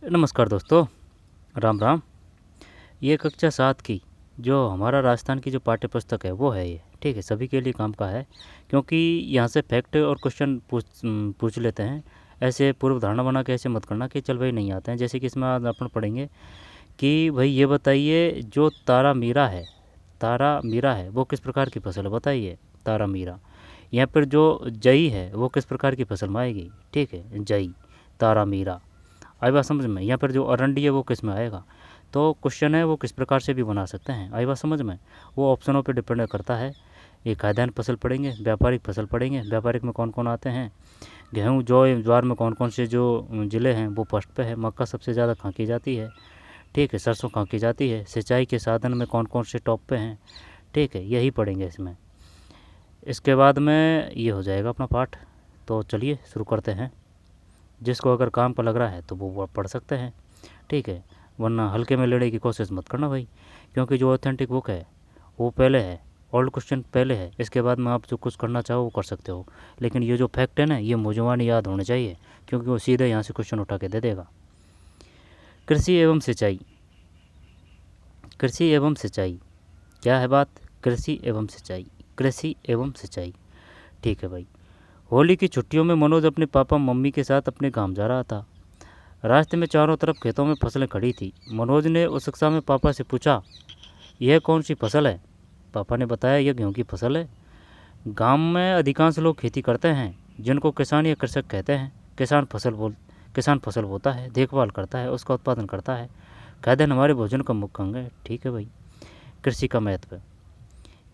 नमस्कार दोस्तों, राम राम। ये कक्षा 7 की जो हमारा राजस्थान की जो पाठ्य पुस्तक है वो है ये, ठीक है। सभी के लिए काम का है, क्योंकि यहाँ से फैक्ट और क्वेश्चन पूछ लेते हैं। ऐसे पूर्व धारणा बना के ऐसे मत करना कि चल भाई नहीं आते हैं। जैसे कि इसमें आज अपन पढ़ेंगे कि भाई ये बताइए, जो तारा मीरा है वो किस प्रकार की फसल है, बताइए। तारा मीरा। यहाँ पर जो जई है वो किस प्रकार की फसल में आएगी, ठीक है। जई, तारा मीरा। आई बात समझ में। यहाँ पर जो अरंडी है वो किस में आएगा। तो क्वेश्चन है वो किस प्रकार से भी बना सकते हैं। आई बात समझ में। वो ऑप्शनों पे डिपेंड करता है। ये खाद्यान्न फसल पढ़ेंगे, व्यापारिक फसल पढ़ेंगे। व्यापारिक में कौन कौन आते हैं, गेहूँ जौ ज्वार में कौन कौन से जो ज़िले हैं वो फर्स्ट पे है। मक्का सबसे ज़्यादा खांकी जाती है, ठीक है। सरसों खांकी जाती है। सिंचाई के साधन में कौन कौन से टॉप पे हैं, ठीक है। यही पढ़ेंगे इसमें। इसके बाद में ये हो जाएगा अपना पाठ। तो चलिए शुरू करते हैं। जिसको अगर काम का लग रहा है तो वो पढ़ सकते हैं, ठीक है। वरना हल्के में लेने की कोशिश मत करना भाई, क्योंकि जो ऑथेंटिक बुक है वो पहले है, ओल्ड क्वेश्चन पहले है। इसके बाद में आप जो कुछ करना चाहो वो कर सकते हो। लेकिन ये जो फैक्ट है ना, ये मौजूदानी याद होने चाहिए, क्योंकि वो सीधे यहाँ से क्वेश्चन उठा के दे देगा। कृषि एवं सिंचाई। कृषि एवं सिंचाई क्या है बात। कृषि एवं सिंचाई, कृषि एवं सिंचाई, ठीक है भाई। होली की छुट्टियों में मनोज अपने पापा मम्मी के साथ अपने गांव जा रहा था। रास्ते में चारों तरफ खेतों में फसलें खड़ी थी। मनोज ने उत्सुकता में पापा से पूछा, यह कौन सी फसल है। पापा ने बताया, यह गेहूं की फसल है। गांव में अधिकांश लोग खेती करते हैं, जिनको किसान या कृषक कहते हैं। किसान फसल बोता है, देखभाल करता है, उसका उत्पादन करता है। खाद्यान्न हमारे भोजन का मुख्य अंग है, ठीक है भाई। कृषि का महत्व।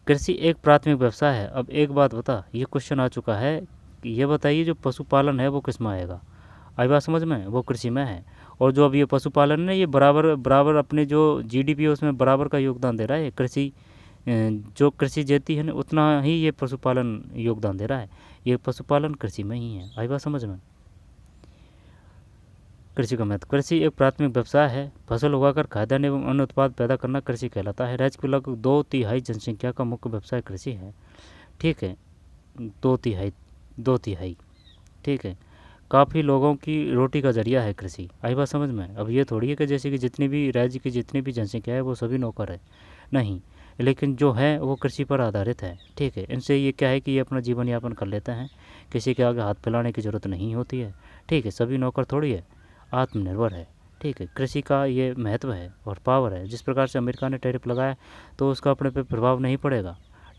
कृषि एक प्राथमिक व्यवसाय है। अब एक बात बता, ये क्वेश्चन आ चुका है कि ये बताइए जो पशुपालन है वो किस में आएगा। आई बात समझ में। वो कृषि में है। और जो अब ये पशुपालन है ये बराबर बराबर अपने जो जीडीपी है उसमें बराबर का योगदान दे रहा है। कृषि जो कृषि देती है ना, उतना ही ये पशुपालन योगदान दे रहा है। ये पशुपालन कृषि में ही है। आई बात समझ में। कृषि का महत्व। कृषि एक प्राथमिक व्यवसाय है। फसल उगाकर खाद्यान्न एवं अन्य उत्पाद पैदा करना कृषि कहलाता है। राज्य की लगभग 2/3 जनसंख्या का मुख्य व्यवसाय कृषि है, ठीक है। 2/3, 2/3, ठीक है। काफ़ी लोगों की रोटी का जरिया है कृषि। आई बात समझ में। अब ये थोड़ी है कि जैसे कि जितनी भी राज्य की जितनी भी जनसंख्या है वो सभी नौकर है, नहीं। लेकिन जो है वो कृषि पर आधारित है, ठीक है। इनसे ये क्या है कि ये अपना जीवन यापन कर लेते हैं। किसी के आगे हाथ फैलाने की ज़रूरत नहीं होती है, ठीक है। सभी नौकर थोड़ी है, आत्मनिर्भर है, ठीक है। कृषि का ये महत्व है और पावर है। जिस प्रकार से अमेरिका ने टैरिफ लगाया तो उसका अपने पे प्रभाव नहीं पड़ेगा,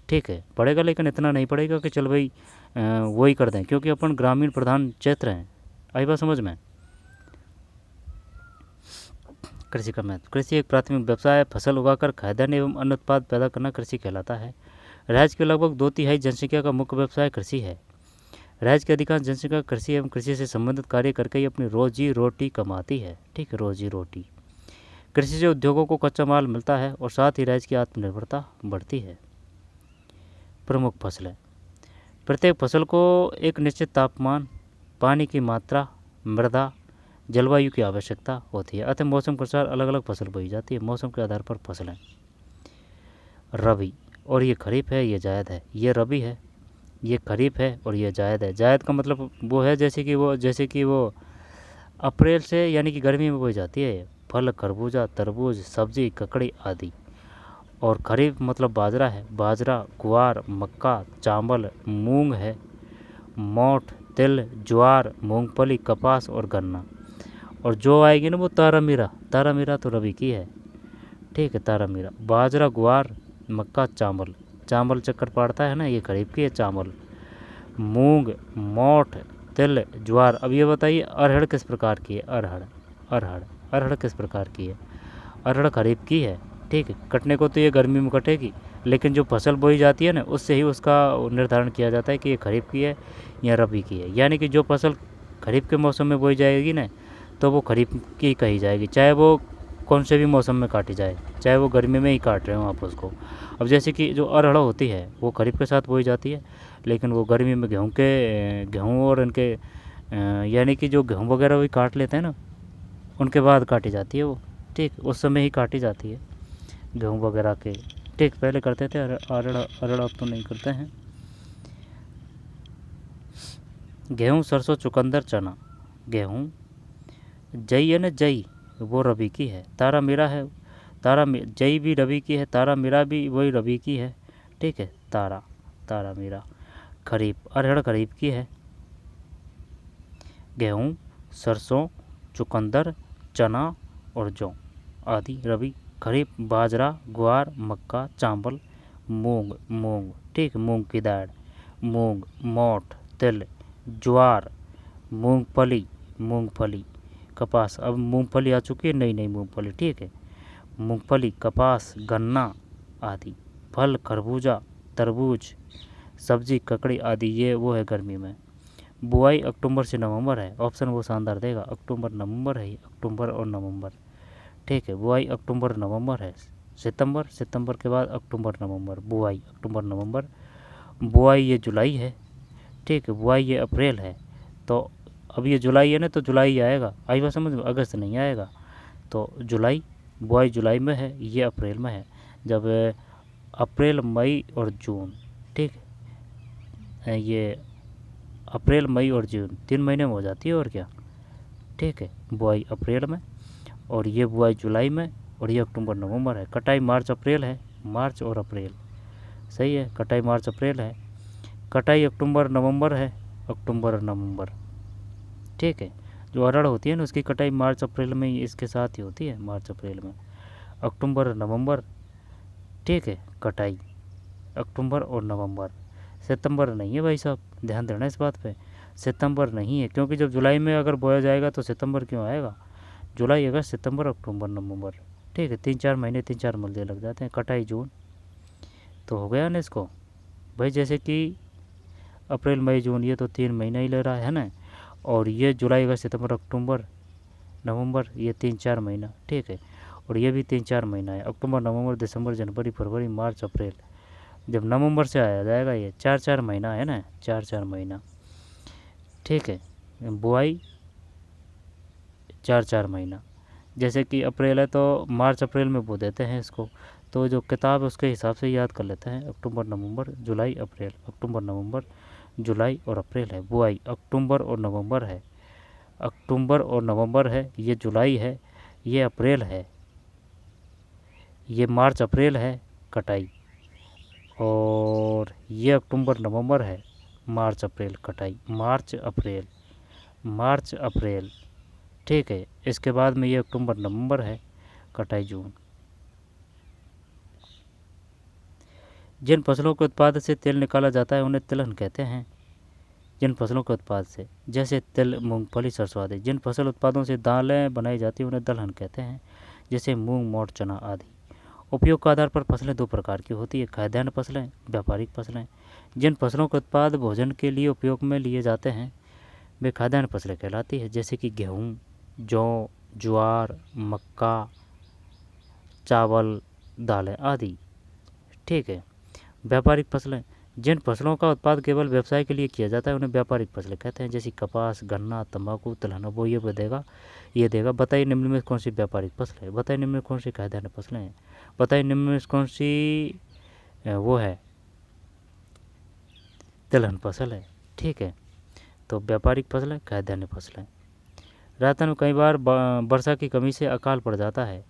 ठीक है। पड़ेगा लेकिन इतना नहीं पड़ेगा कि चल भाई वही कर दें, क्योंकि अपन ग्रामीण प्रधान क्षेत्र हैं। आई बात समझ में। कृषि का महत्व। कृषि एक प्राथमिक व्यवसाय है। फसल उगाकर खाद्यान्न एवं अन्य उत्पाद पैदा करना कृषि कहलाता है। राज्य के लगभग 2/3 जनसंख्या का मुख्य व्यवसाय कृषि है। राज्य की अधिकांश जनसंख्या कृषि एवं कृषि से संबंधित कार्य करके ही अपनी रोजी रोटी कमाती है, ठीक है। रोजी रोटी। कृषि से उद्योगों को कच्चा माल मिलता है और साथ ही राज्य की आत्मनिर्भरता बढ़ती है। प्रमुख फसलें। प्रत्येक फसल को एक निश्चित तापमान, पानी की मात्रा, मृदा, जलवायु की आवश्यकता होती है। अतः मौसम के अनुसार अलग अलग फसल बोई जाती है। मौसम के आधार पर फसलें। रबी, और ये खरीफ है, ये जायद है। ये रबी है, ये खरीफ है और ये जायद है। जायद का मतलब वो है जैसे कि वो अप्रैल से यानी कि गर्मी में बोई जाती है। फल खरबूजा, तरबूज, सब्जी, ककड़ी आदि। और खरीफ मतलब बाजरा है। बाजरा, ग्वार, मक्का, चावल, मूंग है, मोठ, तिल, ज्वार, मूंगफली, कपास और गन्ना। और जो आएगी ना वो तारा मीरा। तारा मीरा तो रबी की है, ठीक है। तारा मीरा, बाजरा, ग्वार, मक्का, चावल। चावल चक्कर पाड़ता है ना, ये खरीफ की है चावल। मूंग, मोठ, तिल, ज्वार। अब ये बताइए अरहड़ किस प्रकार की है। अरहड़, अरहड़, अरहड़ किस प्रकार की है। अरहड़ खरीफ की है, ठीक है। कटने को तो ये गर्मी में कटेगी, लेकिन जो फसल बोई जाती है ना उससे ही उसका निर्धारण किया जाता है कि ये खरीफ की है या रबी की है। यानी कि जो फसल खरीफ के मौसम में बोई जाएगी ना तो वो खरीफ की कही जाएगी, चाहे वो कौन से भी मौसम में काटी जाए, चाहे वो गर्मी में ही काट रहे हो आप उसको। अब जैसे कि जो अरहड़ होती है वो खरीफ के साथ बोई जाती है, लेकिन वो गर्मी में गेहूँ और इनके यानी कि जो गेहूँ वगैरह भी काट लेते हैं ना उनके बाद काटी जाती है वो, ठीक। उस समय ही काटी जाती है गेहूँ वगैरह के, ठीक। पहले करते थे अरहड़, अरहड़ अब तो नहीं करते हैं। गेहूँ, सरसों, चुकंदर, चना। गेहूँ, जई है ना, जई वो रवि की है, तारा मीरा है, जई भी रवि की है, तारा मीरा भी वही रवि की है, ठीक है, तारा तारा मीरा। खरीफ, अरहर खरीफ की है। गेहूँ, सरसों, चुकंदर, चना और जौ आदि रवि। खरीफ, बाजरा, ग्वार, मक्का, चावल, मूंग, ठीक, मूंग की दाल, मूंग, मोठ, तिल, ज्वार, मूंगफली, कपास। अब मूंगफली आ चुकी है, नई नई मूंगफली, ठीक है। मूंगफली, कपास, गन्ना आदि। फल, खरबूजा, तरबूज, सब्जी, ककड़ी आदि, ये वो है गर्मी में। बुआई अक्टूबर से नवंबर है, ऑप्शन वो शानदार देगा, अक्टूबर नवंबर है, अक्टूबर और नवंबर, ठीक है। बुआई अक्टूबर नवंबर है। सितंबर के बाद अक्टूबर नवंबर, बुआई अक्टूबर नवंबर। बुआई ये जुलाई है, ठीक है। बुआई ये अप्रैल है। तो अब ये जुलाई है ना, तो जुलाई आएगा, आई बात समझ में, अगस्त नहीं आएगा। तो जुलाई, बुआई जुलाई में है, ये अप्रैल में है। जब अप्रैल, मई और जून, ठीक है, ये अप्रैल, मई और जून 3 महीने में हो जाती है, और क्या, ठीक है। बुआई अप्रैल में, और ये बुआई जुलाई में, और ये अक्टूबर नवंबर है। कटाई मार्च अप्रैल है, मार्च और अप्रैल, सही है, कटाई मार्च अप्रैल है। कटाई अक्टूबर नवंबर है, अक्टूबर और नवंबर, ठीक है। जो अरहर होती है ना, उसकी कटाई मार्च अप्रैल में ही इसके साथ ही होती है, मार्च अप्रैल में। अक्टूबर नवंबर, ठीक है, कटाई अक्टूबर और नवंबर। सितंबर नहीं है भाई साहब, ध्यान देना इस बात पे, सितंबर नहीं है, क्योंकि जब जुलाई में अगर बोया जाएगा तो सितंबर क्यों आएगा। जुलाई, अगस्त, सितंबर, अक्टूबर, नवंबर, ठीक है, 3-4 महीने, 3-4 महीने लग जाते हैं। कटाई जून, तो हो गया ना इसको भाई, जैसे कि अप्रैल, मई, जून, ये तो 3 महीना ही ले रहा है ना, और ये जुलाई, अगस्त, सितंबर, अक्टूबर, नवंबर, ये 3-4 महीना, ठीक है। और ये भी 3-4 महीना है, अक्टूबर, नवंबर, दिसंबर, जनवरी, फरवरी, मार्च, अप्रैल। जब नवंबर से आया जाएगा, ये 4-4 महीना है ना, 4-4 महीना, ठीक है। बुआई 4-4 महीना, जैसे कि अप्रैल है तो मार्च अप्रैल में बो देते हैं इसको, तो जो किताब है उसके हिसाब से याद कर लेते हैं, अक्टूबर, नवंबर, जुलाई, अप्रैल, अक्टूबर, नवंबर, जुलाई और अप्रैल है। बुआई अक्टूबर और नवंबर है, अक्टूबर और नवंबर है, ये जुलाई है, ये अप्रैल है, ये मार्च अप्रैल है। कटाई, और ये अक्टूबर नवंबर है, मार्च अप्रैल, कटाई, मार्च अप्रैल, मार्च अप्रैल, ठीक है। इसके बाद में ये अक्टूबर नवंबर है, कटाई जून। जिन फसलों के उत्पाद से तेल निकाला जाता है उन्हें तिलहन कहते हैं। जिन फसलों के उत्पाद से, जैसे तिल, मूंगफली, सरसों आदि। जिन फसल उत्पादों से दालें बनाई जाती हैं उन्हें दलहन कहते हैं, जैसे मूंग, मोठ, चना आदि। उपयोग के आधार पर फसलें 2 प्रकार की होती है, खाद्यान्न फसलें, व्यापारिक फसलें। जिन फसलों के उत्पाद भोजन के लिए उपयोग में लिए जाते हैं वे खाद्यान्न फसलें कहलाती है, जैसे कि गेहूँ, जौ, ज्वार, मक्का, चावल, दालें आदि, ठीक है। व्यापारिक फसलें, जिन फसलों का उत्पाद केवल व्यवसाय के लिए किया जाता है उन्हें व्यापारिक फसलें कहते हैं, जैसे कपास, गन्ना, तंबाकू, तिलहन। वो ये देगा। बताइए निम्न में कौन सी व्यापारिक फसल है, बताइए निम्न में कौन सी खाद्यान्न फसलें हैं, बताइए निम्न में कौन सी वो है, तिलहन फसल है, ठीक है। तो व्यापारिक फसलें, खाद्यान्न फसलें। राजस्थान में कई बार वर्षा की कमी से अकाल पड़ जाता है,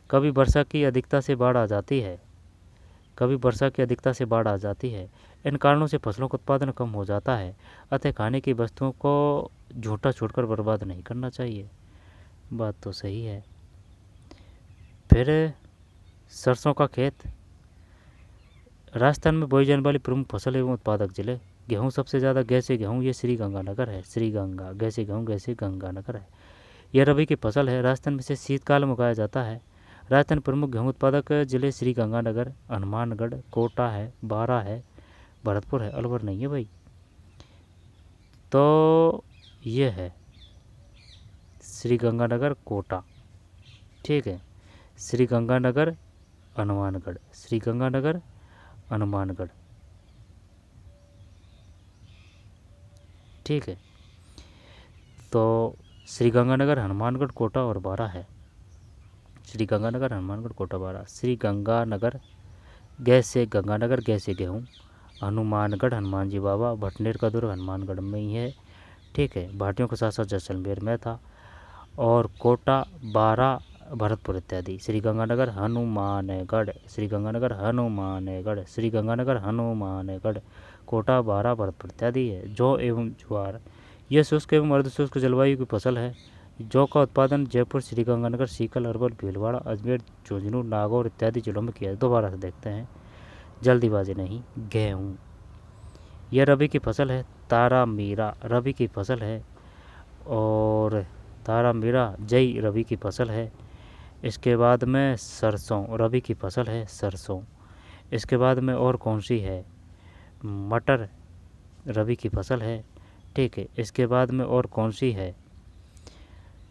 कभी वर्षा की अधिकता से बाढ़ आ जाती है, कभी वर्षा की अधिकता से बाढ़ आ जाती है। इन कारणों से फसलों का उत्पादन कम हो जाता है, अतः खाने की वस्तुओं को झूठा छोड़कर बर्बाद नहीं करना चाहिए। बात तो सही है। फिर सरसों का खेत। राजस्थान में बोई जाने वाली प्रमुख फसल एवं उत्पादक जिले। गेहूँ सबसे ज़्यादा, गैसे गेहूँ, ये श्रीगंगानगर है, श्रीगंगा, गैसे गेहूँ, गैसे गंगानगर है। यह रबी की फसल है, राजस्थान में से शीतकाल में उगाया जाता है। राजस्थान प्रमुख गेहूँ उत्पादक जिले श्रीगंगानगर, हनुमानगढ़, कोटा है, बारा है, भरतपुर है, अलवर नहीं है भाई। तो ये है श्रीगंगानगर, कोटा, ठीक है, श्रीगंगानगर, हनुमानगढ़, श्रीगंगानगर, हनुमानगढ़, ठीक है। तो श्रीगंगानगर, हनुमानगढ़, कोटा और बारा है। श्रीगंगानगर, हनुमानगढ़, कोटा, बारा। श्रीगंगानगर, गैस से गंगानगर, गैस से गेहूँ, हनुमानगढ़, हनुमान जी बाबा, भटनेर का दुर्ग हनुमानगढ़ में ही है, ठीक है। भाटियों के साथ साथ जैसलमेर में था। और कोटा, बारा, भरतपुर इत्यादि। श्रीगंगानगर, हनुमानगढ़, श्रीगंगानगर, हनुमानगढ़, श्रीगंगानगर, हनुमानगढ़, कोटा, बारा, भरतपुर इत्यादि है। जौ एवं ज्वार, यह शुष्क एवं अर्धशुष्क जलवायु की फसल है। जौ का उत्पादन जयपुर, श्रीगंगानगर, सीकर, अरवल, भीलवाड़ा, अजमेर, झुंझुनू, नागौर इत्यादि जिलों में किया। दोबारा से देखते हैं, जल्दीबाजी नहीं। गेहूँ, यह रबी की फसल है। तारामीरा रबी की फसल है, और तारामीरा जई रबी की फसल है। इसके बाद में सरसों रबी की फसल है, सरसों। इसके बाद में और कौन सी है, मटर रबी की फसल है, ठीक है। इसके बाद में और कौन सी है,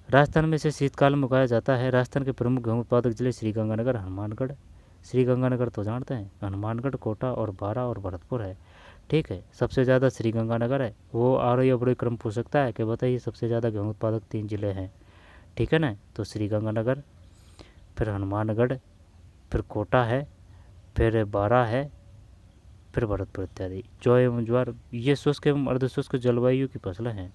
राजस्थान में इसे शीतकाल में उगाया जाता है। राजस्थान के प्रमुख गेहूं उत्पादक जिले श्रीगंगानगर, हनुमानगढ़, श्रीगंगानगर तो जानते हैं, हनुमानगढ़, कोटा और बारा और भरतपुर है, ठीक है। सबसे ज़्यादा श्रीगंगानगर है। वो आरोही अवरोही क्रम पूछ सकता है कि बताइए सबसे ज़्यादा गेहूं उत्पादक 3 जिले हैं, ठीक है ना। तो श्रीगंगानगर, फिर हनुमानगढ़, फिर कोटा है, फिर बारा है, फिर भरतपुर इत्यादि। जौ एवं ज्वार, ये शुष्क एवं अर्धशुष्क जलवायु की फसलें हैं।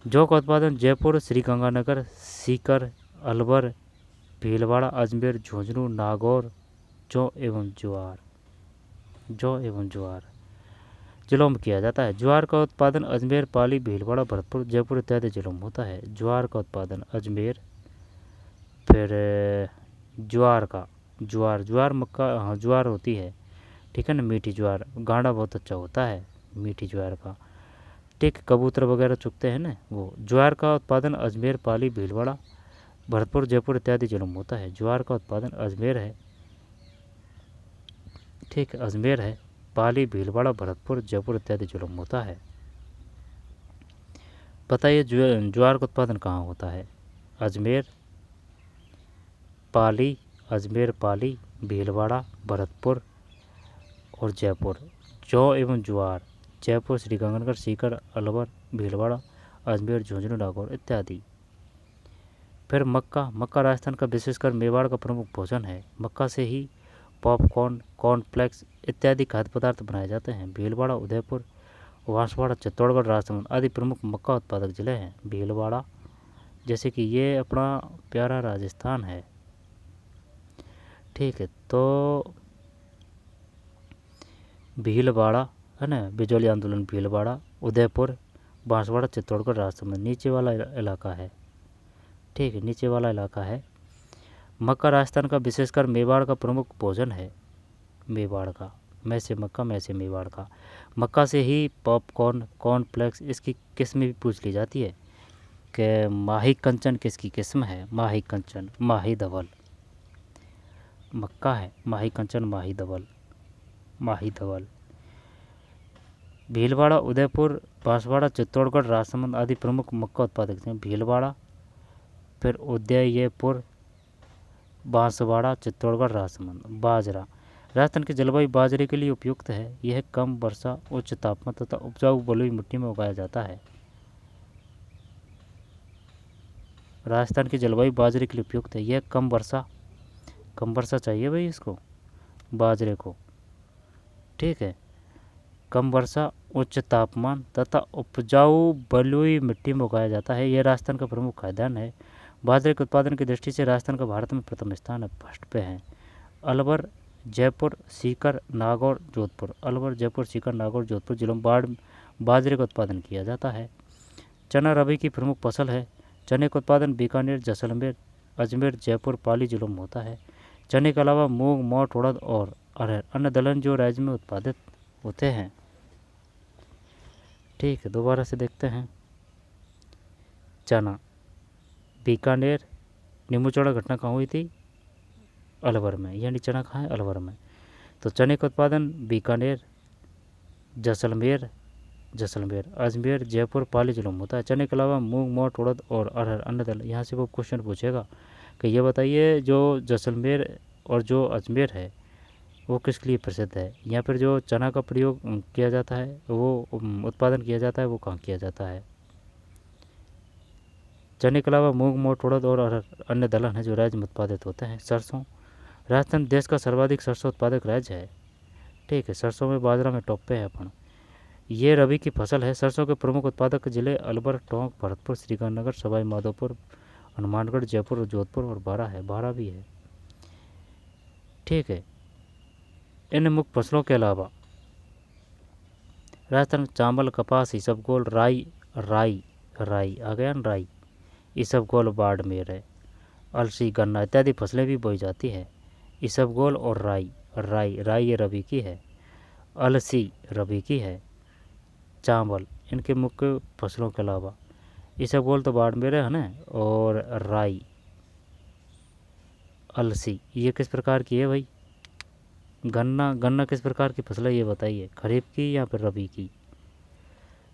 जौ का उत्पादन जयपुर, श्रीगंगानगर, सीकर, अलवर, भीलवाड़ा, अजमेर, झुंझुनू, नागौर, जौ एवं ज्वार जिलों में किया जाता है। ज्वार का उत्पादन अजमेर, पाली, भीलवाड़ा, भरतपुर, जयपुर इत्यादि जिलों में होता है। ज्वार का उत्पादन अजमेर, फिर ज्वार मक्का, हाँ ज्वार होती है, ठीक है ना। मीठी ज्वार, गाढ़ा बहुत अच्छा होता है मीठी ज्वार का, ठीक। कबूतर वगैरह चुगते हैं ना वो। ज्वार का उत्पादन अजमेर, पाली, भीलवाड़ा, भरतपुर, जयपुर इत्यादि जिलों में होता है। ज्वार का उत्पादन अजमेर है, ठीक है, अजमेर है, पाली, भीलवाड़ा, भरतपुर, जयपुर इत्यादि जिलों में होता है। बताइए ज्वार का उत्पादन कहाँ होता है, अजमेर, पाली, भीलवाड़ा, भरतपुर और जयपुर। जौ एवं ज्वार जयपुर, श्रीगंगानगर, सीकर, अलवर, भीलवाड़ा, अजमेर, झुंझुनू, नागौर इत्यादि। फिर मक्का राजस्थान का विशेषकर मेवाड़ का प्रमुख भोजन है। मक्का से ही पॉपकॉर्न, कॉर्नफ्लेक्स इत्यादि खाद्य पदार्थ बनाए जाते हैं। भीलवाड़ा, उदयपुर, बांसवाड़ा, चित्तौड़गढ़, राजसमंद आदि प्रमुख मक्का उत्पादक जिले हैं। भीलवाड़ा, जैसे कि ये अपना प्यारा राजस्थान है, ठीक है। तो भीलवाड़ा है ना, बिजौली आंदोलन भीलवाड़ा, उदयपुर, बांसवाड़ा, चित्तौड़गढ़, राजसमंद नीचे वाला इलाका है, ठीक है, नीचे वाला इलाका है। मक्का राजस्थान का विशेषकर मेवाड़ का प्रमुख भोजन है। मेवाड़ का, मैं से मक्का, मैं से मेवाड़ का। मक्का से ही पॉपकॉर्न, कॉर्नफ्लेक्स इसकी किस्म भी पूछ ली जाती है कि माही कंचन किसकी किस्म है। माही कंचन, माही धवल मक्का है। माही कंचन, माही धवल। भीलवाड़ा, उदयपुर, बांसवाड़ा, चित्तौड़गढ़, राजसमंद आदि प्रमुख मक्का उत्पादक हैं। भीलवाड़ा, फिर उदयपुर, बांसवाड़ा, चित्तौड़गढ़, राजसमंद। बाजरा, राजस्थान की जलवायु बाजरे के लिए उपयुक्त है। यह कम वर्षा, उच्च तापमान तथा उपजाऊ बलुई मिट्टी में उगाया जाता है। राजस्थान की जलवायु बाजरे के लिए उपयुक्त है। यह कम वर्षा चाहिए भाई इसको, बाजरे को, ठीक है। कम वर्षा, उच्च तापमान तथा उपजाऊ बलुई मिट्टी में उगाया जाता है। यह राजस्थान का प्रमुख खाद्यान्न है। बाजरे के उत्पादन की दृष्टि से राजस्थान का भारत में प्रथम स्थान है, फर्स्ट पे है। अलवर, जयपुर, सीकर, नागौर, जोधपुर। अलवर, जयपुर, सीकर, नागौर, जोधपुर जिलों में बाजरे का उत्पादन किया जाता है। चना रबी की प्रमुख फसल है। चने का उत्पादन बीकानेर, जैसलमेर, अजमेर, जयपुर, पाली जिलों में होता है। चने के अलावा मूंग, मोठ, उड़द और अरहर अन्य दलहन जो राज्य में उत्पादित होते हैं, ठीक है। दोबारा से देखते हैं। चना, बीकानेर, नींबू चौड़ा घटना कहाँ हुई थी, अलवर में, यानी चना कहाँ है, अलवर में। तो चने का उत्पादन बीकानेर, जैसलमेर, अजमेर, जयपुर, पाली जिलों में होता है। चने के अलावा मूंग, मोठ, उड़द और अरहर अन्य दल। यहाँ से वो क्वेश्चन पूछेगा कि ये बताइए जो जैसलमेर और जो अजमेर है वो किसके लिए प्रसिद्ध है। यहाँ पर जो चना का प्रयोग किया जाता है, वो उत्पादन किया जाता है, वो कहाँ किया जाता है। चने के अलावा मूंग, मोठ, उड़द और अरहर अन्य दलहन है जो राज्य में उत्पादित होते हैं। सरसों, राजस्थान देश का सर्वाधिक सरसों उत्पादक राज्य है, ठीक है। सरसों में, बाजरा में टॉप पे है अपन। ये रबी की फसल है। सरसों के प्रमुख उत्पादक जिले अलवर, टोंक, भरतपुर, श्रीगंगानगर, सवाई माधोपुर, हनुमानगढ़, जयपुर और जोधपुर और बारह है, बारह भी है। ठीक है। इन मुख्य फसलों के अलावा राजस्थान में चावल, कपास, इसबगोल, राई राई राई आ गया न, राई, इसबगोल, बाड़मेर है, अलसी, गन्ना इत्यादि फसलें भी बोई जाती है। इसबगोल और राई राई राई ये रबी की है, अलसी रबी की है, चावल इनके मुख्य फसलों के अलावा इसबगोल तो बाड़मेर है ना, और राई, अलसी ये किस प्रकार की है भाई? गन्ना, गन्ना किस प्रकार की फसल है ये बताइए, खरीफ की या फिर रबी की?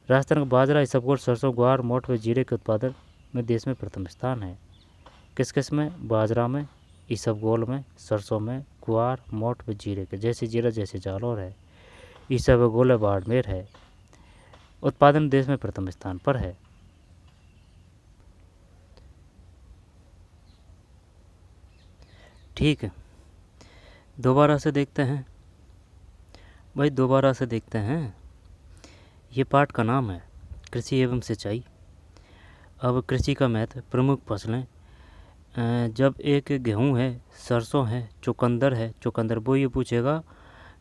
राजस्थान का बाजरा, इसबगोल, सरसों, ग्वार, मोठ व जीरे के उत्पादन में देश में प्रथम स्थान है। किस किस में? बाजरा में, इसबगोल में, सरसों में, ग्वार, मोठ व जीरे के। जैसे जीरा जैसे जालौर है, इसबगोल बाड़मेर है। उत्पादन देश में प्रथम स्थान पर है। ठीक है, दोबारा से देखते हैं भाई, दोबारा से देखते हैं। ये पाठ का नाम है कृषि एवं सिंचाई। अब कृषि का महत्व, प्रमुख फसलें, जब एक गेहूं है, सरसों है, चुकंदर है, चुकंदर वो ये पूछेगा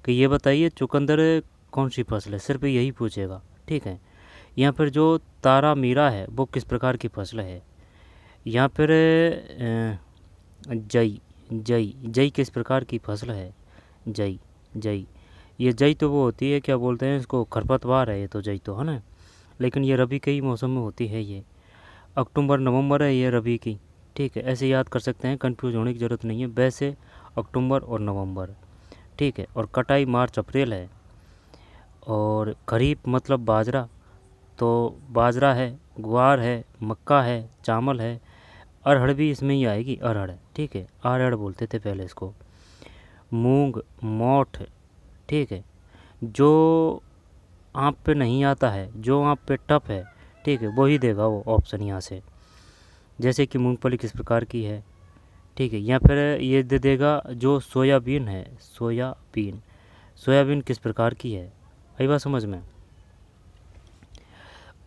कि ये बताइए चुकंदर कौन सी फसल है, सिर्फ यही पूछेगा। ठीक है। यहाँ पर जो तारा मीरा है वो किस प्रकार की फसल है। यहाँ पर जई जई जई किस प्रकार की फसल है। जई जई ये जई तो वो होती है, क्या बोलते हैं इसको, खरपतवार है ये तो, जई तो है ना, लेकिन ये रबी के ही मौसम में होती है। ये अक्टूबर नवंबर है ये रबी की। ठीक है, ऐसे याद कर सकते हैं, कंफ्यूज होने की ज़रूरत नहीं है। वैसे अक्टूबर और नवंबर। ठीक है। और कटाई मार्च अप्रैल है। और खरीफ मतलब बाजरा, तो बाजरा है, ग्वार है, मक्का है, चावल है, अरहड़ भी इसमें ही आएगी, अरहड़। ठीक है, अरहड़ बोलते थे पहले इसको। मूंग, मोठ। ठीक है। जो आप पे नहीं आता है, जो आप पे टफ है, ठीक है, वही देगा वो ऑप्शन यहाँ से। जैसे कि मूंगफली किस प्रकार की है। ठीक है। या फिर ये दे देगा जो सोयाबीन है, सोयाबीन, सोयाबीन किस प्रकार की है, आई बात समझ में।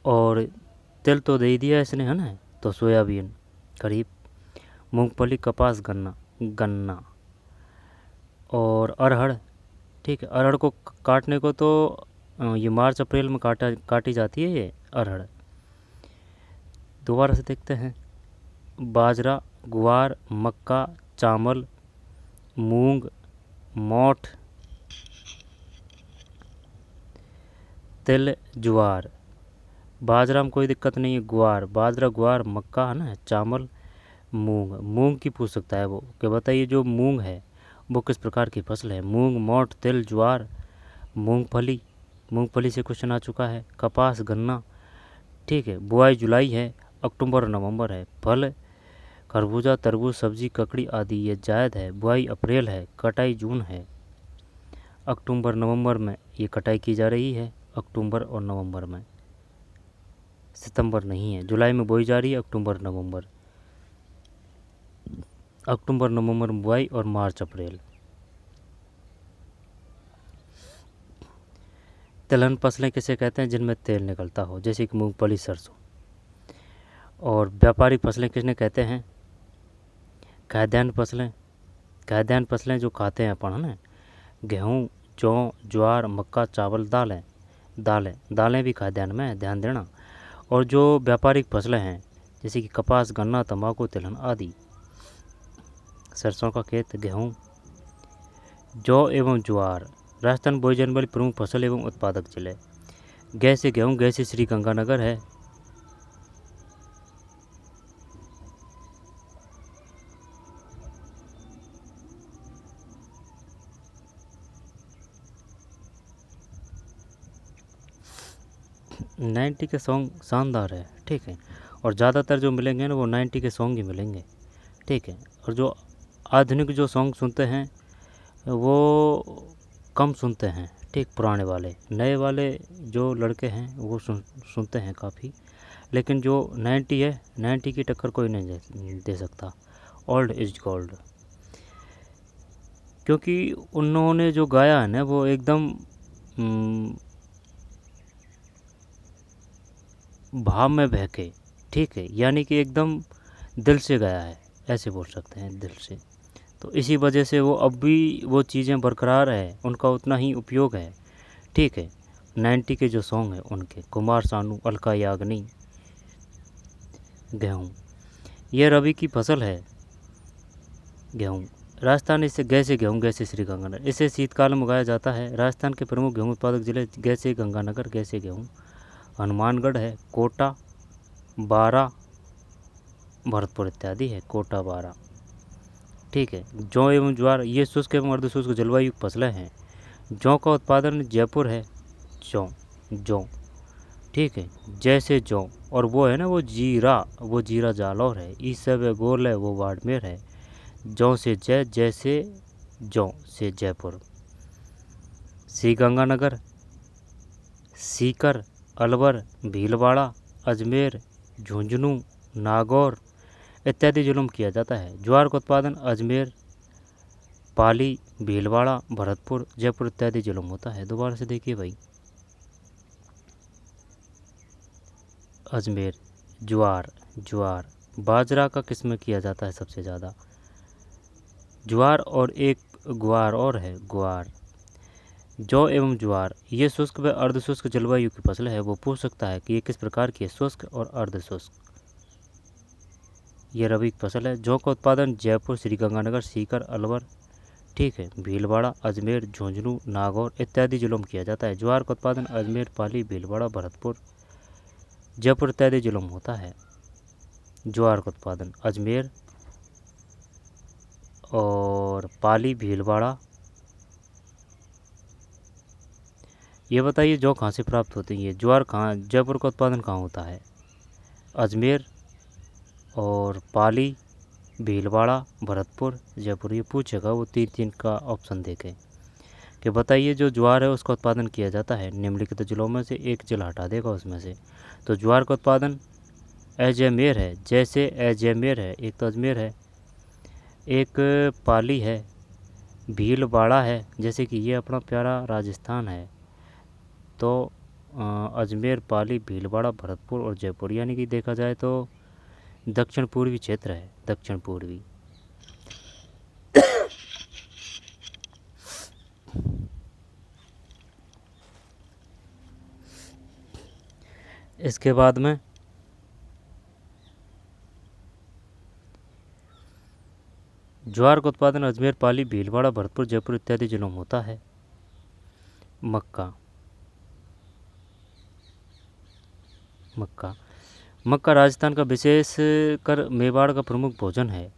और तिल तो दे ही दिया इसने, है ना, तो सोयाबीन खरीफ, मूंगफली, कपास, गन्ना, गन्ना और अरहड़। ठीक है। अरहड़ को काटने को तो ये मार्च अप्रैल में काटी जाती है ये अरहड़। दोबारा से देखते हैं। बाजरा, ग्वार, मक्का, चावल, मूंग, मोठ, तिल, ज्वार। बाजरा में कोई दिक्कत नहीं है, ग्वार, बाजरा, ग्वार, मक्का है ना, चावल, मूंग। मूंग की पूछ सकता है वो कि बताइए जो मूंग है वो किस प्रकार की फसल है। मूंग, मोठ, तिल, ज्वार, मूंगफली, मूंगफली से क्वेश्चन आ चुका है। कपास, गन्ना। ठीक है। बुआई जुलाई है, अक्टूबर और नवंबर है। फल खरबूजा, तरबूज, सब्जी, ककड़ी आदि ये जायद है। बुआई अप्रैल है, कटाई जून है। अक्टूबर नवंबर में ये कटाई की जा रही है, अक्टूबर और नवंबर में, सितंबर नहीं है। जुलाई में बोई जा रही है, अक्टूबर नवंबर, अक्टूबर नवंबर में बुआई और मार्च अप्रैल। तिलहन फसलें किसे कहते हैं, जिनमें तेल निकलता हो, जैसे कि मूंगफली, सरसों। और व्यापारिक फसलें किसने कहते हैं, खाद्यान्न फसलें। खाद्यान्न फसलें जो खाते हैं अपन, है ना, गेहूँ, जौ, ज्वार, मक्का, चावल, दालें। दालें दालें भी खाद्यान्न में है, ध्यान देना। और जो व्यापारिक फसलें हैं जैसे कि कपास, गन्ना, तंबाकू, तिलहन आदि। सरसों का खेत, गेहूँ, जौ एवं ज्वार। राजस्थान बोई जाने वाली प्रमुख फसल एवं उत्पादक जिले। गै से गेहूँ, गै से श्रीगंगानगर है। नाइन्टी के सॉन्ग शानदार है। ठीक है। और ज़्यादातर जो मिलेंगे ना वो 90 के सॉन्ग ही मिलेंगे। ठीक है। और जो आधुनिक जो सॉन्ग सुनते हैं वो कम सुनते हैं। ठीक, पुराने वाले, नए वाले जो लड़के हैं वो सुनते हैं काफ़ी, लेकिन जो 90 है, 90 की टक्कर कोई नहीं दे सकता। ओल्ड इज गोल्ड, क्योंकि उन्होंने जो गाया है ना वो एकदम भाव में बहके, ठीक है, यानी कि एकदम दिल से गया है, ऐसे बोल सकते हैं, दिल से। तो इसी वजह से वो अब भी वो चीज़ें बरकरार है, उनका उतना ही उपयोग है, ठीक है। 90 के जो सॉन्ग हैं उनके, कुमार सानू, अलका याग्निक, गेहूँ, यह रबी की फसल है। गेहूँ, राजस्थान इसे गैसे गेहूँ, गैसे श्रीगंगानगर, इसे शीतकाल में उगाया जाता है। राजस्थान के प्रमुख गेहूँ उत्पादक जिले गैसे गंगानगर, गैसे गेहूँ, हनुमानगढ़ है, कोटा, बारा, भरतपुर इत्यादि है, कोटा, बारा, ठीक है। जौ एवं ज्वार, ये शुष्क एवं अर्धशुष्क जलवायु फसलें हैं। जौ का उत्पादन जयपुर है, जौ, जौ, ठीक है, जैसे जौ, और वो है ना वो जीरा जालौर है, इस सब गोल है वो बाड़मेर है। जौ से जय, जैसे जौ से जयपुर। श्रीगंगानगर, सीकर, अलवर, भीलवाड़ा, अजमेर, झुंझुनू, नागौर इत्यादि जिलों में किया जाता है। ज्वार का उत्पादन अजमेर, पाली, भीलवाड़ा, भरतपुर, जयपुर इत्यादि जिलों में होता है। दोबारा से देखिए भाई, अजमेर, ज्वार, ज्वार, बाजरा का किस में किया जाता है सबसे ज़्यादा? ज्वार, और एक ग्वार और है, ग्वार। जौ एवं ज्वार, ये शुष्क व अर्धशुष्क जलवायु की फसल है। वो पूछ सकता है कि ये किस प्रकार की है, शुष्क और अर्धशुष्क। ये रबी की फसल है। जौ का उत्पादन जयपुर, श्रीगंगानगर, सीकर, अलवर, ठीक है, भीलवाड़ा, अजमेर, झुंझुनू, नागौर इत्यादि जिलों में किया जाता है। ज्वार का उत्पादन अजमेर, पाली, भीलवाड़ा, भरतपुर, जयपुर इत्यादि जिलों में होता है। ज्वार का उत्पादन अजमेर और पाली, भीलवाड़ा। ये बताइए जौ कहाँ से प्राप्त होती है? ज्वार कहाँ, जयपुर का उत्पादन कहाँ होता है? अजमेर और पाली, भीलवाड़ा, भरतपुर, जयपुर। ये पूछेगा वो 3 का ऑप्शन देके कि बताइए जो ज्वार है उसका उत्पादन किया जाता है निम्नलिखित जिलों में से, एक जिला हटा देगा उसमें से। तो ज्वार का उत्पादन अजमेर है, जैसे अजमेर है, एक तो अजमेर है, एक पाली है, भीलवाड़ा है, जैसे कि ये अपना प्यारा राजस्थान है। तो अजमेर, पाली, भीलवाड़ा, भरतपुर और जयपुर, यानी कि देखा जाए तो दक्षिण पूर्वी क्षेत्र है, दक्षिण पूर्वी। इसके बाद में ज्वार का उत्पादन अजमेर, पाली, भीलवाड़ा, भरतपुर, जयपुर इत्यादि जिलों में होता है। मक्का, मक्का, मक्का राजस्थान का विशेष कर मेवाड़ का प्रमुख भोजन है।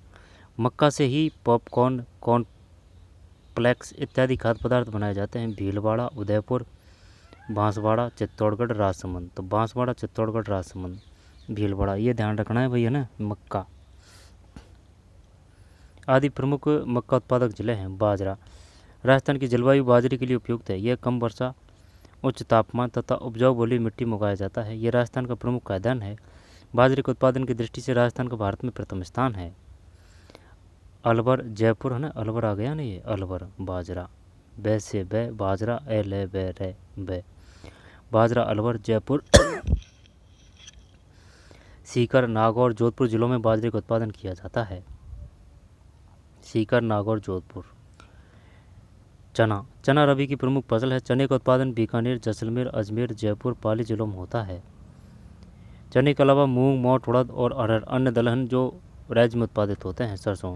मक्का से ही पॉपकॉर्न, कॉर्नफ्लेक्स इत्यादि खाद्य पदार्थ बनाए जाते हैं। भीलवाड़ा, उदयपुर, बांसवाड़ा, चित्तौड़गढ़, राजसमंद। तो बांसवाड़ा, चित्तौड़गढ़, राजसमंद, भीलवाड़ा, ये ध्यान रखना है भैया ना। मक्का आदि प्रमुख मक्का उत्पादक जिले हैं। बाजरा, राजस्थान की जलवायु बाजरे के लिए उपयुक्त है। यह कम वर्षा, उच्च तापमान तथा उपजाऊ बलुई मिट्टी में उगाया जाता है। यह राजस्थान का प्रमुख खाद्यान्न है। बाजरे के उत्पादन की दृष्टि से राजस्थान का भारत में प्रथम स्थान है। अलवर, जयपुर है ना, अलवर आ गया ना, ये अलवर, बाजरा, बै से बै, बाजरा, एल ए बै रे बै, बाजरा, अलवर, जयपुर, सीकर, नागौर, जोधपुर जिलों में बाजरे का उत्पादन किया जाता है। सीकर, नागौर, जोधपुर। चना, चना रबी की प्रमुख फसल है। चने का उत्पादन बीकानेर, जैसलमेर, अजमेर, जयपुर, पाली जिलों में होता है। चने के अलावा मूंग, मोठ, उड़द और अरहर अन्य दलहन जो राज्य में उत्पादित होते हैं। सरसों,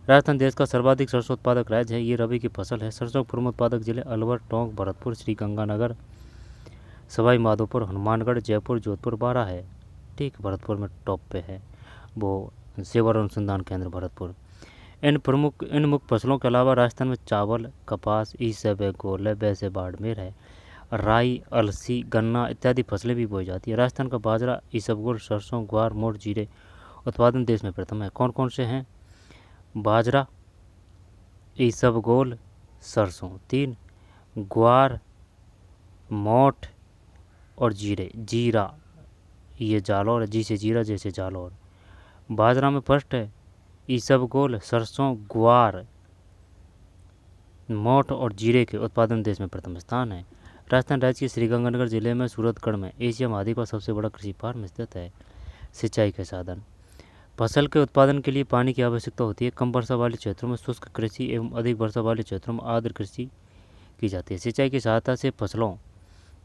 राजस्थान देश का सर्वाधिक सरसों उत्पादक राज्य है। ये रबी की फसल है। सरसों के प्रमुख उत्पादक जिले अलवर, टोंक, भरतपुर, श्रीगंगानगर, सवाई माधोपुर, हनुमानगढ़, जयपुर, जोधपुर, बारा है, ठीक, भरतपुर में टॉप पे है वो सेवा अनुसंधान केंद्र भरतपुर। इन मुख्य फसलों के अलावा राजस्थान में चावल, कपास, ई सब गोल है, वैसे बाड़मेर है, राई, अलसी, गन्ना इत्यादि फसलें भी बोई जाती है। राजस्थान का बाजरा, इसबगोल, सरसों, ग्वार, मोठ, जीरे उत्पादन देश में प्रथम है। कौन कौन से हैं? बाजरा, इसबगोल, सरसों 3, ग्वार, मोठ और जीरे, जीरा, ये जालौर, जी से जीरा, जैसे जालौर। बाजरा में फर्स्ट है, इसबगोल, सरसों, ग्वार, मोठ और जीरे के उत्पादन देश में प्रथम स्थान है। राजस्थान राज्य के श्रीगंगानगर जिले में सूरतगढ़ में एशिया महाद्वीप का सबसे बड़ा कृषि फार्म स्थित है। सिंचाई के साधन। फसल के उत्पादन के लिए पानी की आवश्यकता होती है। कम वर्षा वाले क्षेत्रों में शुष्क कृषि एवं अधिक वर्षा वाले क्षेत्रों में आर्द्र कृषि की जाती है। सिंचाई की सहायता से फसलों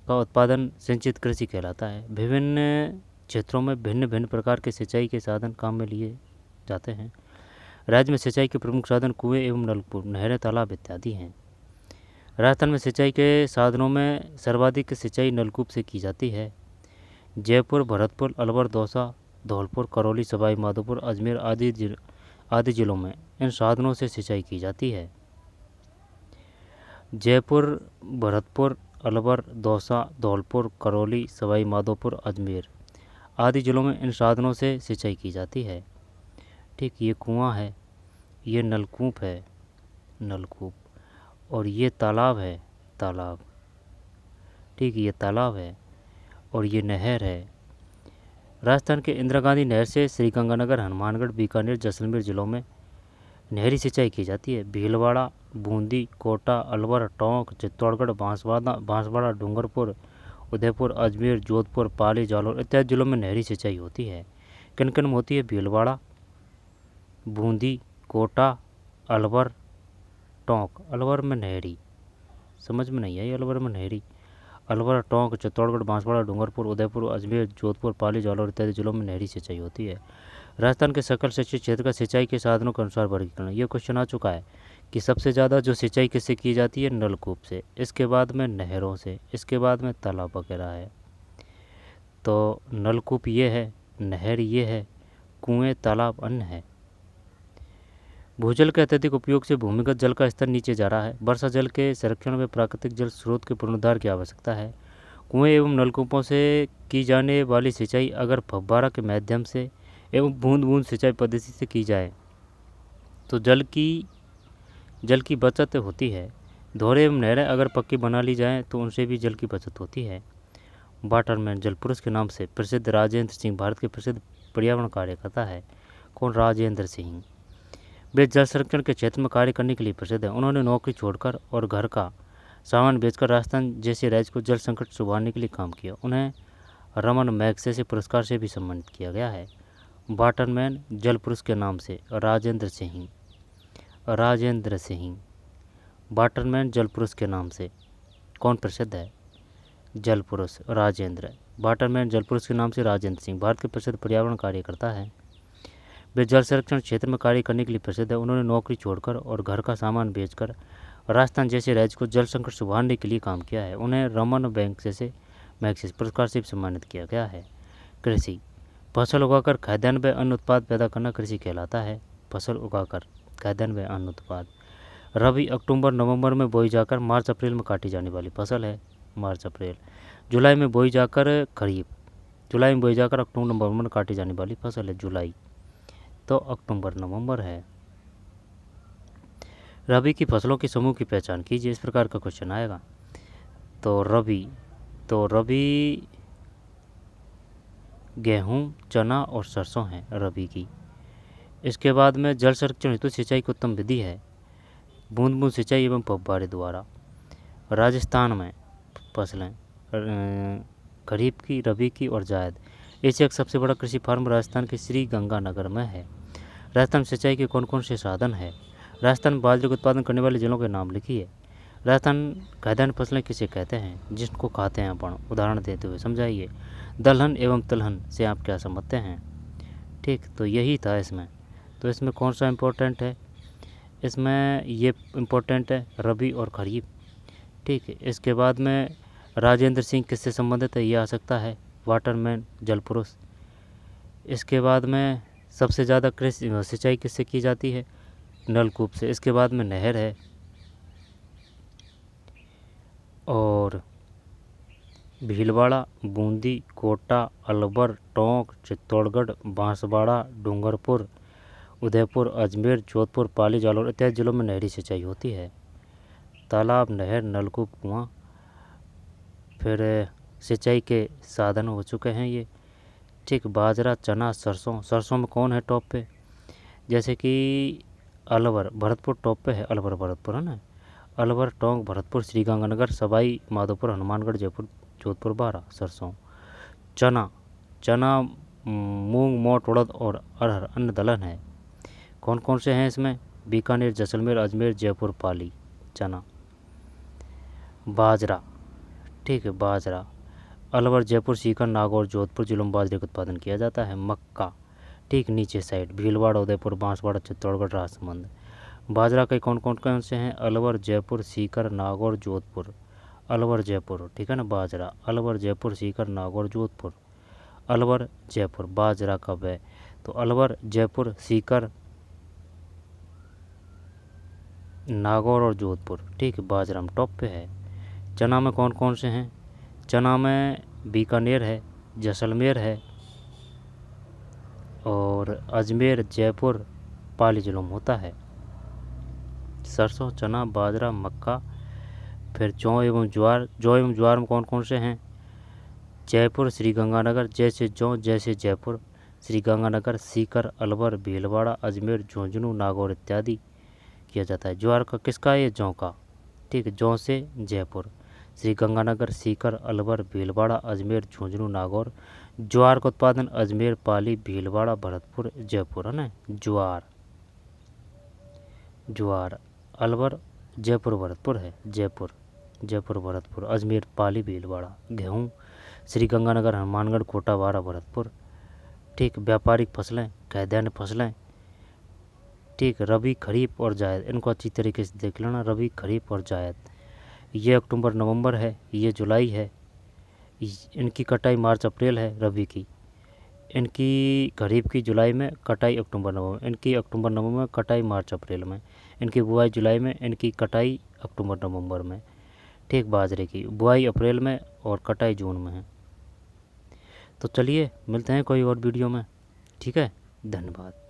का उत्पादन सिंचित कृषि कहलाता है। विभिन्न क्षेत्रों में भिन्न भिन्न प्रकार के सिंचाई के साधन काम में लिए जाते हैं। राज्य में सिंचाई के प्रमुख साधन कुएं एवं नलकूप, नहरें, तालाब इत्यादि हैं। राजस्थान में सिंचाई के साधनों में सर्वाधिक सिंचाई नलकूप से की जाती है। जयपुर, भरतपुर, अलवर, दौसा, धौलपुर, करौली, सवाई माधोपुर, अजमेर आदि जिलों में इन साधनों से सिंचाई की जाती है। जयपुर, भरतपुर, अलवर, दौसा, धौलपुर, करौली, सवाई माधोपुर, अजमेर आदि जिलों में इन साधनों से सिंचाई की जाती है। ठीक, ये कुआं है, ये नलकूप है, नलकूप, और ये तालाब है, तालाब। ठीक, ये तालाब है और ये नहर है। राजस्थान के इंदिरा गांधी नहर से श्रीगंगानगर, हनुमानगढ़, बीकानेर, जैसलमेर जिलों में नहरी सिंचाई की जाती है। भीलवाड़ा, बूंदी, कोटा, अलवर, टोंक, चित्तौड़गढ़, बांसवाड़ा, डूंगरपुर, उदयपुर, अजमेर, जोधपुर, पाली, जालौर इत्यादि जिलों में नहरी सिंचाई होती है। किन किन में होती है? भीलवाड़ा, बूंदी, कोटा, अलवर, टोंक। अलवर में नहरी, समझ में नहीं आई, अलवर में नहरी। अलवर, टोंक, चित्तौड़गढ़, बांसवाड़ा, डूंगरपुर, उदयपुर, अजमेर, जोधपुर, पाली, जालौर इत्यादि जिलों में नहरी सिंचाई होती है। राजस्थान के सकल सिंचित क्षेत्र का सिंचाई के साधनों के अनुसार वर्गीकरण। ये क्वेश्चन आ चुका है कि सबसे ज़्यादा जो सिंचाई किससे की जाती है? नलकूप से, इसके बाद में नहरों से, इसके बाद में तालाब वगैरह है। तो नलकूप ये है, नहर ये है, कुएं, तालाब अन्य है। भूजल के अत्यधिक उपयोग से भूमिगत जल का स्तर नीचे जा रहा है। वर्षा जल के संरक्षण में प्राकृतिक जल स्रोत के पुनरुद्धार की आवश्यकता है। कुएं एवं नलकूपों से की जाने वाली सिंचाई अगर फव्वारा के माध्यम से एवं बूंद बूंद सिंचाई पद्धति से की जाए तो जल की बचत होती है। दोहरे एवं नहरें अगर पक्की बना ली जाएं तो उनसे भी जल की बचत होती है। वाटरमैन जल पुरुष के नाम से प्रसिद्ध राजेंद्र सिंह भारत के प्रसिद्ध पर्यावरण कार्यकर्ता है। कौन? राजेंद्र सिंह। वे जल संरक्षण के क्षेत्र में कार्य करने के लिए प्रसिद्ध हैं। उन्होंने नौकरी छोड़कर और घर का सामान बेचकर राजस्थान जैसे राज्य को जल संकट से उबारने के लिए काम किया। उन्हें रमन मैग्सेसे पुरस्कार से भी सम्मानित किया गया है। वाटरमैन जल पुरुष के नाम से राजेंद्र सिंह, राजेंद्र सिंह। वाटरमैन जल पुरुष के नाम से कौन प्रसिद्ध है? जल पुरुष राजेंद्र। वाटरमैन जल पुरुष के नाम से राजेंद्र सिंह भारत के प्रसिद्ध पर्यावरण कार्यकर्ता है। वे जल संरक्षण क्षेत्र में कार्य करने के लिए प्रसिद्ध है। उन्होंने नौकरी छोड़कर और घर का सामान बेचकर राजस्थान जैसे राज्य को जल संकट से उबारने के लिए काम किया है। उन्हें रमन मैग्सेसे पुरस्कार से सम्मानित किया गया है। कृषि, फसल उगाकर खाद्यान्न व अन्न उत्पाद पैदा करना कृषि कहलाता है। फसल उगाकर खाद्यान्न व अन्न उत्पाद। रबी अक्टूबर नवंबर में बोई जाकर मार्च अप्रैल में काटी जाने वाली फसल है। मार्च अप्रैल। जुलाई में बोई जाकर खरीफ। जुलाई में बोई जाकर अक्टूबर नवंबर में काटी जाने वाली फसल है जुलाई, तो अक्टूबर नवंबर है। रबी की फसलों के समूह की पहचान कीजिए। इस प्रकार का क्वेश्चन आएगा। तो रबी गेहूं, चना और सरसों है रबी की। इसके बाद में जल संरक्षण हेतु सिंचाई की उत्तम विधि है बूंद बूंद सिंचाई एवं फव्वारे द्वारा। राजस्थान में फसलें खरीफ की, रबी की और जायद। एशिया का सबसे बड़ा कृषि फार्म राजस्थान के श्रीगंगानगर में है। राजस्थान में सिंचाई के कौन कौन से साधन है? राजस्थान में बाजरे का उत्पादन करने वाले जिलों के नाम लिखिए। राजस्थान खाद्यान्न फसलें किसे कहते हैं? जिसको खाते हैं अपन। उदाहरण देते हुए समझाइए। दलहन एवं तिलहन से आप क्या समझते हैं? ठीक, तो यही था इसमें। तो इसमें कौन सा इम्पोर्टेंट है? इसमें ये इम्पोर्टेंट है रबी और खरीफ। ठीक है, इसके बाद में राजेंद्र सिंह किससे संबंधित है? ये आ सकता है वाटरमैन जल पुरुष। इसके बाद में सबसे ज़्यादा कृषि सिंचाई किससे की जाती है? नलकूप से। इसके बाद में नहर है। और भीलवाड़ा, बूंदी, कोटा, अलवर, टोंक, चित्तौड़गढ़, बांसवाड़ा, डूंगरपुर, उदयपुर, अजमेर, जोधपुर, पाली, जालौर इत्यादि जिलों में नहरी सिंचाई होती है। तालाब, नहर, नलकूप, कुआं। फिर सिंचाई के साधन हो चुके हैं ये। ठीक, बाजरा, चना, सरसों। सरसों में कौन है टॉप पे? जैसे कि अलवर, भरतपुर टॉप पे है। अलवर, भरतपुर है ना। अलवर, टोंक, भरतपुर, श्रीगंगानगर, सवाई माधोपुर, हनुमानगढ़, जयपुर, जोधपुर, बारह। सरसों। चना, चना मूंग, मोट, उड़द और अरहर अन्न दलहन है। कौन कौन से हैं इसमें? बीकानेर, जैसलमेर, अजमेर, जयपुर, पाली। चना। बाजरा, ठीक है, बाजरा अलवर, जयपुर, सीकर, नागौर, जोधपुर जिलों में बाजरे का उत्पादन किया जाता है। मक्का, ठीक नीचे साइड, भीलवाड़ा, उदयपुर, बांसवाड़ा, चित्तौड़गढ़, राजसमंद। बाजरा के कौन कौन से हैं? अलवर, जयपुर, सीकर, नागौर, जोधपुर। अलवर, जयपुर, ठीक है ना, बाजरा अलवर, जयपुर, सीकर, नागौर, जोधपुर। अलवर, जयपुर, बाजरा कब है? तो अलवर, जयपुर, सीकर, नागौर और जोधपुर, ठीक है, बाजरा हम टॉप पे है। चना में कौन कौन से हैं? चना में बीकानेर है, जैसलमेर है और अजमेर, जयपुर, पाली जिलों में होता है। सरसों, चना, बाजरा, मक्का। फिर जौ एवं ज्वार, जौ एवं ज्वार में कौन कौन से हैं? जयपुर, श्रीगंगानगर, जैसे जौ जैसे जयपुर, श्रीगंगानगर, सीकर, अलवर, भीलवाड़ा, अजमेर, झुंझुनू, नागौर इत्यादि किया जाता है। ज्वार का किसका है? जौ का, ठीक है, जौ से जयपुर, श्रीगंगानगर, सीकर, अलवर, भीलवाड़ा, अजमेर, झुंझुनू, नागौर। ज्वार का उत्पादन अजमेर, पाली, भीलवाड़ा, भरतपुर, जयपुर है ना। ज्वार, ज्वार अलवर, जयपुर, भरतपुर है। जयपुर, जयपुर, भरतपुर, अजमेर, पाली, भीलवाड़ा। गेहूँ, श्रीगंगानगर, हनुमानगढ़, कोटा, बारा, भरतपुर, ठीक। व्यापारिक फसलें, खाद्यान्न फसलें, ठीक। रबी, खरीफ और जायद, इनको अच्छी तरीके से देख लेना। रबी, खरीफ और जायद, ये अक्टूबर नवंबर है, ये जुलाई है। इनकी कटाई मार्च अप्रैल है रबी की। इनकी खरीफ की जुलाई में, कटाई अक्टूबर नवंबर। इनकी अक्टूबर नवंबर में, कटाई मार्च अप्रैल में। इनकी बुआई जुलाई में, इनकी कटाई अक्टूबर नवंबर में, ठीक। बाजरे की बुआई अप्रैल में और कटाई जून में है। तो चलिए मिलते हैं कोई और वीडियो में, ठीक है, धन्यवाद।